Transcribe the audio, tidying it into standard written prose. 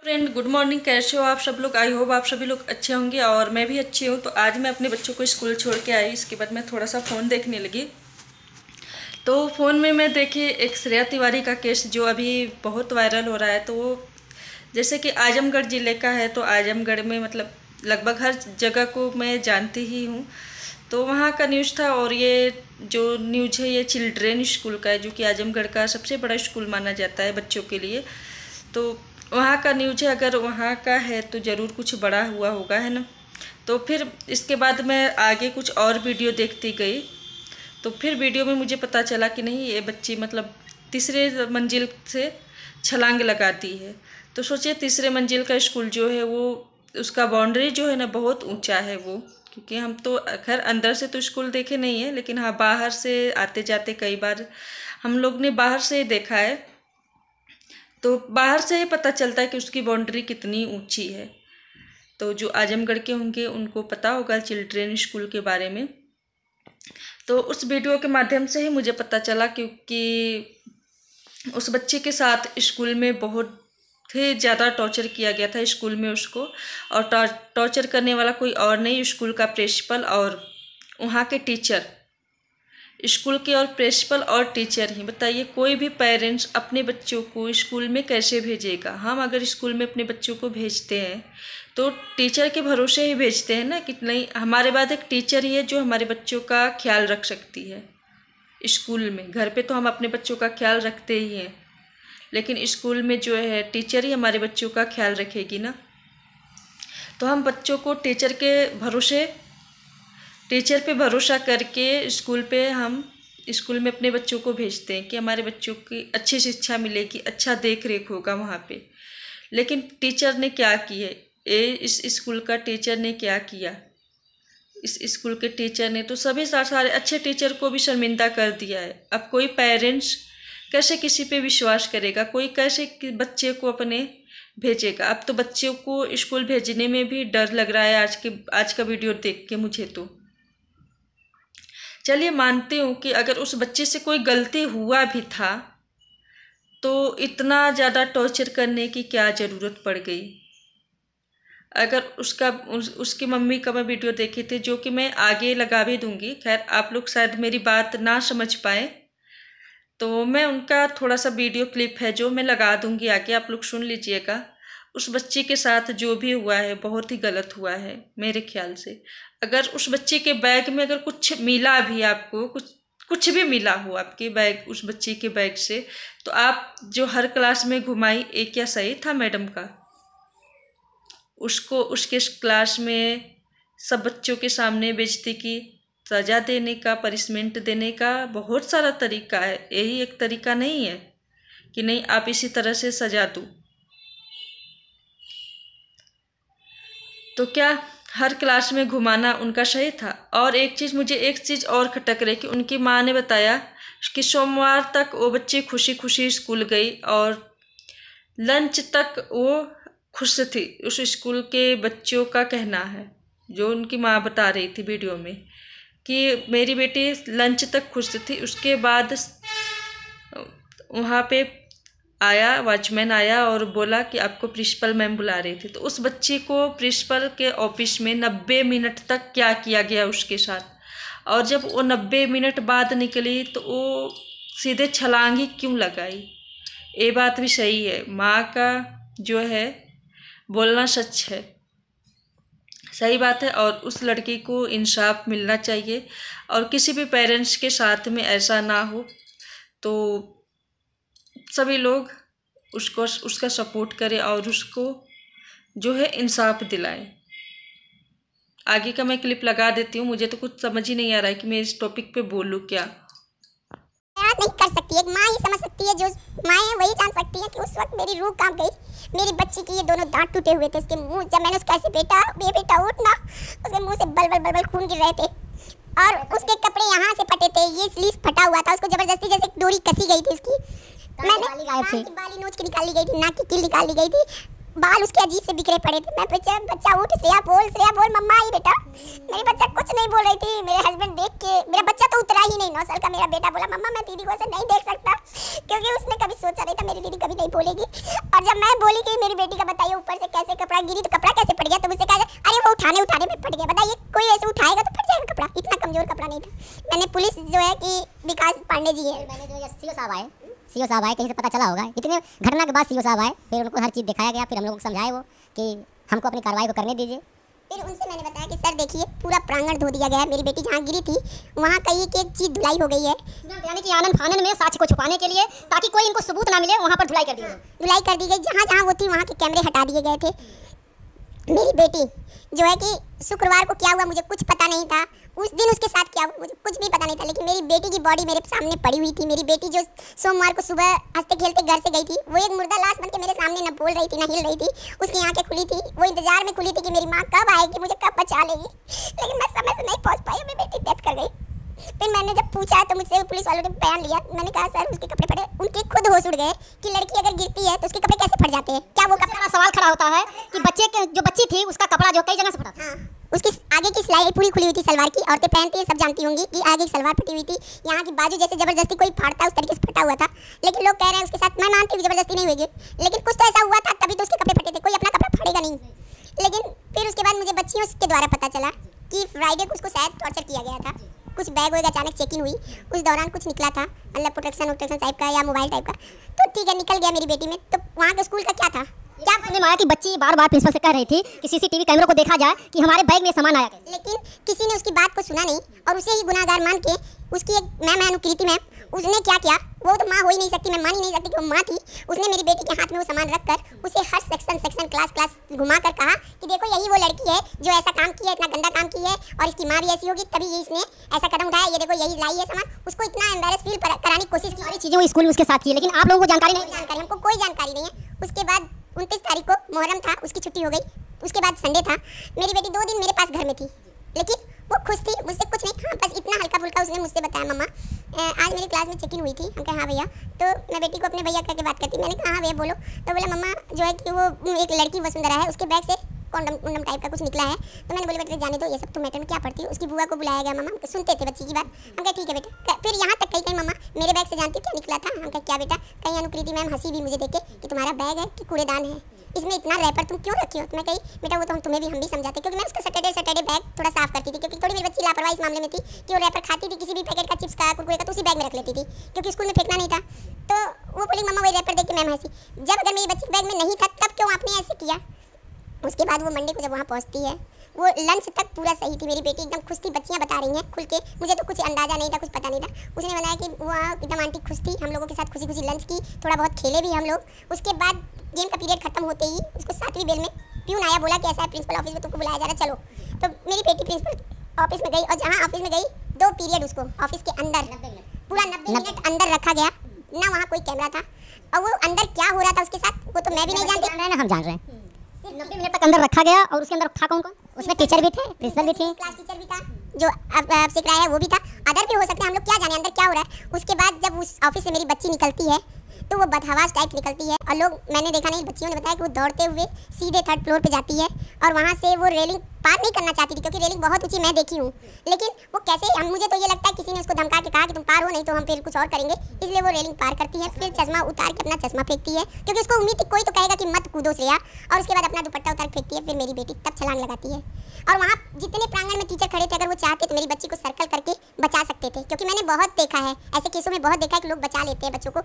Friend, good morning. कैसे हो आप सब लोग? आई होप आप सभी लोग अच्छे होंगे और मैं भी अच्छी हूँ। तो आज मैं अपने बच्चों को स्कूल छोड़ के आई। इसके बाद मैं थोड़ा सा फ़ोन देखने लगी। तो फ़ोन में मैं देखी एक श्रेया तिवारी का केस जो अभी बहुत वायरल हो रहा है। तो वो जैसे कि आजमगढ़ ज़िले का है, तो आजमगढ़ में मतलब लगभग हर जगह को मैं जानती ही हूँ। तो वहाँ का न्यूज़ था और ये जो न्यूज़ है ये चिल्ड्रेन स्कूल का है, जो कि आजमगढ़ का सबसे बड़ा स्कूल माना जाता है बच्चों के लिए। तो वहाँ का न्यूज़ है, अगर वहाँ का है तो ज़रूर कुछ बड़ा हुआ होगा, है ना। तो फिर इसके बाद मैं आगे कुछ और वीडियो देखती गई। तो फिर वीडियो में मुझे पता चला कि नहीं, ये बच्ची मतलब तीसरे मंजिल से छलांग लगाती है। तो सोचिए, तीसरे मंजिल का स्कूल जो है वो उसका बाउंड्री जो है ना बहुत ऊंचा है वो। क्योंकि हम तो खैर अंदर से तो स्कूल देखे नहीं है, लेकिन हाँ बाहर से आते जाते कई बार हम लोग ने बाहर से देखा है। तो बाहर से ही पता चलता है कि उसकी बाउंड्री कितनी ऊंची है। तो जो आजमगढ़ के होंगे उनको पता होगा चिल्ड्रेन स्कूल के बारे में। तो उस वीडियो के माध्यम से ही मुझे पता चला, क्योंकि उस बच्चे के साथ स्कूल में बहुत ही ज़्यादा टॉर्चर किया गया था स्कूल में उसको। और टॉर्चर करने वाला कोई और नहीं, स्कूल का प्रिंसिपल और वहाँ के टीचर, स्कूल के और प्रिंसिपल और टीचर ही। बताइए, कोई भी पेरेंट्स अपने बच्चों को स्कूल में कैसे भेजेगा? हम अगर स्कूल में अपने बच्चों को भेजते हैं तो टीचर के भरोसे ही भेजते हैं ना, कि नहीं हमारे बाद एक टीचर ही है जो हमारे बच्चों का ख्याल रख सकती है स्कूल में। घर पे तो हम अपने बच्चों का ख्याल रखते ही हैं, लेकिन स्कूल में जो है टीचर ही हमारे बच्चों का ख्याल रखेगी ना। तो हम बच्चों को टीचर पे भरोसा करके हम स्कूल में अपने बच्चों को भेजते हैं कि हमारे बच्चों की अच्छी शिक्षा मिलेगी, अच्छा देख रेख होगा वहाँ पे। लेकिन टीचर ने क्या की है, इस स्कूल का टीचर ने क्या किया? इस स्कूल के टीचर ने तो सभी सारे अच्छे टीचर को भी शर्मिंदा कर दिया है। अब कोई पेरेंट्स कैसे किसी पे विश्वास करेगा? कोई कैसे बच्चे को अपने भेजेगा? अब तो बच्चों को स्कूल भेजने में भी डर लग रहा है आज का वीडियो देख के मुझे। तो चलिए मानती हूँ कि अगर उस बच्चे से कोई गलती हुआ भी था तो इतना ज़्यादा टॉर्चर करने की क्या ज़रूरत पड़ गई? अगर उसकी मम्मी का मैं वीडियो देखी थी, जो कि मैं आगे लगा भी दूंगी। खैर आप लोग शायद मेरी बात ना समझ पाए, तो मैं उनका थोड़ा सा वीडियो क्लिप है जो मैं लगा दूंगी आगे, आप लोग सुन लीजिएगा। उस बच्ची के साथ जो भी हुआ है बहुत ही गलत हुआ है मेरे ख्याल से। अगर उस बच्चे के बैग में अगर कुछ मिला भी, आपको कुछ भी मिला हो आपके बैग, उस बच्ची के बैग से, तो आप जो हर क्लास में घुमाई, एक क्या सही था मैडम का? उसको उसके क्लास में सब बच्चों के सामने बेइज्जती की। सज़ा देने का, पनिशमेंट देने का बहुत सारा तरीका है, यही एक तरीका नहीं है कि नहीं आप इसी तरह से सजा दो। तो क्या हर क्लास में घुमाना उनका सही था? और मुझे एक चीज़ और खटक रही कि उनकी माँ ने बताया कि सोमवार तक वो बच्ची खुशी खुशी स्कूल गई और लंच तक वो खुश थी। उस स्कूल के बच्चों का कहना है, जो उनकी माँ बता रही थी वीडियो में, कि मेरी बेटी लंच तक खुश थी। उसके बाद वहाँ पे वॉचमैन आया और बोला कि आपको प्रिंसिपल मैम बुला रही थी। तो उस बच्ची को प्रिंसिपल के ऑफिस में 90 मिनट तक क्या किया गया उसके साथ। और जब वो 90 मिनट बाद निकली तो वो सीधे छलांग ही क्यों लगाई? ये बात भी सही है, माँ का जो है बोलना सच है, सही बात है। और उस लड़की को इंसाफ मिलना चाहिए और किसी भी पेरेंट्स के साथ में ऐसा ना हो। तो सभी लोग उसका सपोर्ट करें और उसको जो है इंसाफ दिलाएं। आगे का मैं क्लिप लगा देती हूँ। मुझे तो कुछ समझ ही नहीं आ रहा है कि मैं इस टॉपिक पे बोलूँ क्या। नहीं कर सकती है, माँ ही समझ सकती है, जो माँ है वही जान सकती है कि उस वक्त मेरी रूह कांप गई। मेरी बच्ची की ये दोनों दांत टूटे हुए थे, इसके मुंह, जब मैंने उसका ऐसे बेटा उठ ना, उसके मुंह से बल खून गिर रहे थे और उसके कपड़े यहाँ से फटे थे, ये स्लीव फटा हुआ था। उसको जबरदस्ती जैसे डोरी कसी गई थी उसकी, मैंने बाली नोच के निकाली गई थी, नाक की कील निकाली गई थी, बाल उसके अजीब से बिखरे पड़े थे। मैं बच्चा उठ, श्रेया बोल मम्मा आई बेटा। मेरी बच्चा कुछ नहीं बोल रही थी। मेरे हस्बैंड देख के, मेरा बच्चा तो उतरा ही नहीं, 9 साल का मेरा बेटा बोला मम्मा मैं दीदी को ऐसे नहीं देख सकता, क्योंकि उसने कभी सोचा नहीं था मेरी दीदी कभी नहीं बोलेगी। और जब मैं बोली कि मेरी बेटी का बताइए साहब आए, कहीं से पता चला होगा। इतने घटना के बाद सीओ साहब आए, फिर उनको हर चीज़ दिखाया गया, फिर हम लोगों को समझाए वो कि हमको अपनी कार्रवाई को करने दीजिए। फिर उनसे मैंने बताया कि सर देखिए पूरा प्रांगण धो दिया गया है, मेरी बेटी जहाँ गिरी थी वहाँ कहीं की एक चीज़ धुलाई हो गई है। यानी कि आनंद फानन में साक्ष्य को छुपाने के लिए, ताकि कोई इनको सबूत ना मिले, वहाँ पर धुलाई कर दी गई। धुलाई कर दी गई, जहाँ जहाँ वो थी वहाँ के कैमरे हटा दिए गए थे। मेरी बेटी जो है कि शुक्रवार को क्या हुआ मुझे कुछ पता नहीं था, उस दिन उसके साथ क्या हुआ मुझे कुछ भी पता नहीं था, लेकिन मेरी बेटी की बॉडी मेरे सामने पड़ी हुई थी। मेरी बेटी जो सोमवार को सुबह हंसते खेलते घर से गई थी, वो एक मुर्दा लाश बन के मेरे सामने न बोल रही थी न हिल रही थी। उसकी आंखें खुली थी, वो इंतजार में खुली थी कि मेरी माँ कब आएगी, मुझे कब बचा लेगी, लेकिन मैं समय से नहीं पहुँच पाई, मेरी बेटी डेथ कर गई। फिर मैंने जब पूछा तो मुझसे पुलिस वालों ने बयान लिया। मैंने कहा सर उसके कपड़े फटे, उनके खुद होश उड़ गए कि लड़की अगर गिरती है तो उसके कपड़े कैसे फट जाते हैं। क्या वो कपड़ा, सवाल खड़ा होता है कि बच्चे के जो बच्ची थी उसका कपड़ा जो कई जगह से फटा था। हाँ, उसकी आगे की सिलाई पूरी खुली हुई थी सलवार की, औरतें पहनती हैं सब जानती होंगी कि आगे की सलवार फटी हुई थी, यहाँ की बाजू जैसे जबरदस्ती कोई फाड़ता उस तरीके से फटा हुआ था। लेकिन लोग कह रहे हैं उसके साथ, मैं मानती हूँ जबरदस्ती नहीं होगी, लेकिन कुछ तो ऐसा हुआ था तभी तो उसके कपड़े फटे थे, कोई अपना कपड़ा फाड़ेगा नहीं। लेकिन फिर उसके बाद मुझे बच्चियों के द्वारा पता चला कि फ्राइडे को उसको शायद टॉर्चर किया गया था, कुछ बैग वैग अचानक चेकिंग हुई, उस दौरान कुछ निकला था मतलब प्रोटेक्शन टाइप का या मोबाइल टाइप का, तो ठीक है निकल गया मेरी बेटी में। तो वहाँ के स्कूल का क्या था, क्या समझ में आया कि बच्ची बार बार प्रिंसिपल से कह रही थी कि सीसीटीवी कैमरों को देखा जाए कि हमारे बैग में सामान आया कैसे, लेकिन किसी ने उसकी बात को सुना नहीं और उसे ही गुनाहगार मान के उसकी एक मैम है अनुकृति मैम, उसने क्या किया, वो तो माँ हो ही नहीं सकती, मैं मान ही नहीं सकती कि वो माँ थी। उसने मेरी बेटी के हाथ में वो सामान रखकर उसे हर सेक्शन क्लास घुमा कर कहा कि देखो यही वो लड़की है जो ऐसा काम किया, इतना गंदा काम किया है, और इसकी माँ भी ऐसी होगी तभी ये इसने ऐसा कदम उठाया, ये देखो यही लाई है सामान। उसको इतना एम्बैरेस फील कराने की कोशिश की, सारी चीज़ें वो स्कूल में उसके साथ की, लेकिन आप लोगों को जानकारी नहीं। जानकारी हमको कोई जानकारी नहीं है। उसके बाद 29 तारीख को मुहर्रम था, उसकी छुट्टी हो गई, उसके बाद संडे था। मेरी बेटी 2 दिन मेरे पास घर में थी, लेकिन वो खुश थी, मुझसे कुछ नहीं, हाँ बस इतना हल्का फुल्का उसने मुझसे बताया मम्मा आज मेरी क्लास में चेकिंग हुई थी। हम कहा हाँ भैया, तो मैं बेटी को अपने भैया करके बात करती, मैंने कहा हाँ भैया बोलो, तो बोला मम्मा जो है कि वो एक लड़की वसुंधरा है, उसके बैग से कॉन्डम टाइप का कुछ निकला है। तो मैंने बोली बेटा जाने दो, ये सब तो मैटर में क्या पड़ती है। उसकी बुआ को बुलाया गया, मम्मा सुनते थे बच्ची की बात, हम कहा ठीक है बेटा। फिर यहाँ तक कहीं मम्मा मेरे बैग से जानती हो क्या निकला था, हम कहा क्या बेटा, कहीं अनुकृति मैम हंसी भी मुझे देखे कि तुम्हारा बैग है कि कूड़ेदान है, इसमें इतना रैपर तुम क्यों रखी हो। तो मैं कही बेटा वो तो तुम्हें भी हम भी समझाते, क्योंकि मैं उसका सैटरडे बैग थोड़ा साफ करती थी, क्योंकि थोड़ी मेरी बच्ची लापरवाही इस मामले में थी कि वो रैपर खाती थी किसी भी पैकेट का, चिप्स का, कुरकुरे का, तो उसी बैग में रख लेती थी, क्योंकि स्कूल में फेंकना नहीं था। तो वो बोली मम्मा वही रैपर देख के मैम हंसी। जब अगर मेरी बच्ची के बैग में नहीं था तब क्यों आपने ऐसे किया। उसके बाद वो मंडे को जब वहाँ पहुँचती है, वो लंच तक पूरा सही थी, मेरी बेटी एकदम खुश थी, बच्चियाँ बता रही हैं खुल के, मुझे तो कुछ अंदाज़ा नहीं था, कुछ पता नहीं था। उसने बताया कि वहाँ एकदम आंटी खुश थी, हम लोगों के साथ खुशी खुशी लंच की, थोड़ा बहुत खेले भी हम लोग। उसके बाद गेम का पीरियड खत्म होते ही उसको 7वीं बेल में प्यून आया, बोला कि ऐसा है प्रिंसिपल ऑफिस में तुमको बुलाया जा रहा है, चलो। तो मेरी बेटी प्रिंसिपल ऑफिस में गई, और जहाँ ऑफिस में गई 2 पीरियड उसको ऑफिस के अंदर पूरा 90 मिनट अंदर रखा गया, ना वहाँ कोई कैमरा था, और वो अंदर क्या हो रहा था उसके साथ वो तो मैं भी नहीं जानती, हम जान रहे हैं। 90 मिनट तक अंदर रखा गया, और उसके अंदर था कौन कौन, उसमें टीचर भी थे, प्रिंसिपल भी थी, क्लास टीचर भी था, जो अब सिख रहा है वो भी था, अदर भी हो सकते हैं, हम लोग क्या जाने अंदर क्या हो रहा है। उसके बाद जब उस ऑफिस से मेरी बच्ची निकलती है तो वो बदहवास टाइप निकलती है, और लोग मैंने देखा नहीं, बच्चियों ने बताया कि वो दौड़ते हुए सीधे 3rd फ्लोर पे जाती है, और वहाँ से वो रेलिंग पार नहीं करना चाहती थी, क्योंकि रेलिंग बहुत ऊंची मैं देखी हूँ, लेकिन वो कैसे, मुझे तो ये लगता है किसी ने उसको धमका के कहा कि तुम पार हो, नहीं तो हम फिर कुछ और करेंगे, इसलिए वो रेलिंग पार करती है। फिर चश्मा उतार के अपना चश्मा फेंकती है, क्योंकि उसको उम्मीद थी कोई तो कहेगा कि मत कूदो श्रेया, और उसके बाद अपना दुपट्टा उतार फेंकती है। फिर मेरी बेटी तब छलांग लगाती है, और वहाँ जितने प्रांगण में टीचर खड़े थे, अगर वो चाहते तो मेरी बच्ची को सर्कल करके बचा सकते थे, क्योंकि मैंने बहुत देखा है ऐसे केसों में, बहुत देखा है कि लोग बचा लेते हैं बच्चों को।